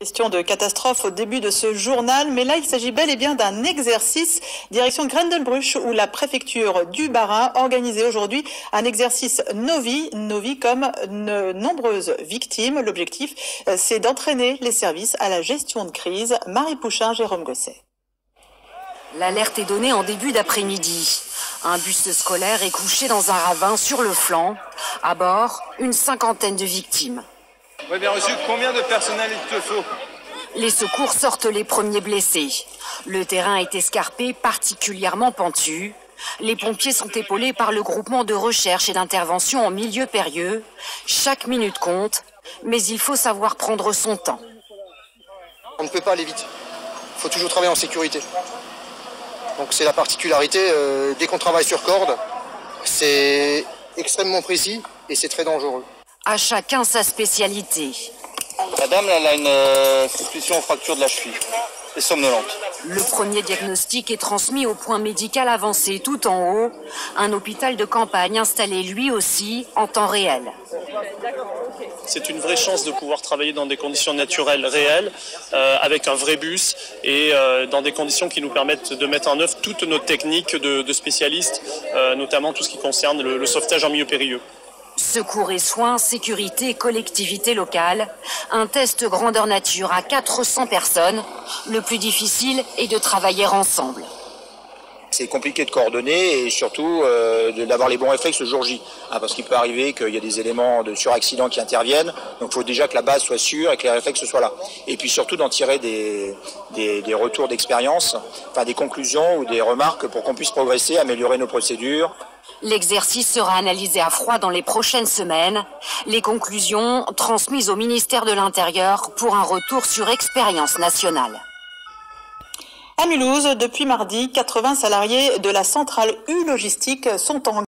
Question de catastrophe au début de ce journal, mais là il s'agit bel et bien d'un exercice direction Grendelbruch où la préfecture du Bas-Rhin organisait aujourd'hui un exercice Novi comme de nombreuses victimes. L'objectif c'est d'entraîner les services à la gestion de crise. Marie Pouchin, Jérôme Gosset. L'alerte est donnée en début d'après-midi. Un bus scolaire est couché dans un ravin sur le flanc. À bord, une cinquantaine de victimes. Oui, bien reçu. Combien de personnel il te faut? Les secours sortent les premiers blessés. Le terrain est escarpé, particulièrement pentu. Les pompiers sont épaulés par le groupement de recherche et d'intervention en milieu périlleux. Chaque minute compte, mais il faut savoir prendre son temps. On ne peut pas aller vite. Il faut toujours travailler en sécurité. Donc c'est la particularité, dès qu'on travaille sur corde, c'est extrêmement précis et c'est très dangereux. À chacun sa spécialité. La dame, elle a une suspicion fracture de la cheville et somnolente. Le premier diagnostic est transmis au point médical avancé tout en haut, un hôpital de campagne installé lui aussi en temps réel. C'est une vraie chance de pouvoir travailler dans des conditions naturelles réelles, avec un vrai bus et dans des conditions qui nous permettent de mettre en œuvre toutes nos techniques de spécialistes, notamment tout ce qui concerne le sauvetage en milieu périlleux. Secours et soins, sécurité, collectivité locale. Un test grandeur nature à 400 personnes. Le plus difficile est de travailler ensemble. C'est compliqué de coordonner et surtout d'avoir les bons réflexes le jour J. Parce qu'il peut arriver qu'il y ait des éléments de suraccident qui interviennent. Donc il faut déjà que la base soit sûre et que les réflexes soient là. Et puis surtout d'en tirer des retours d'expérience, enfin des conclusions ou des remarques pour qu'on puisse progresser, améliorer nos procédures. L'exercice sera analysé à froid dans les prochaines semaines. Les conclusions transmises au ministère de l'Intérieur pour un retour sur expérience nationale. À Mulhouse, depuis mardi, 80 salariés de la centrale U Logistique sont en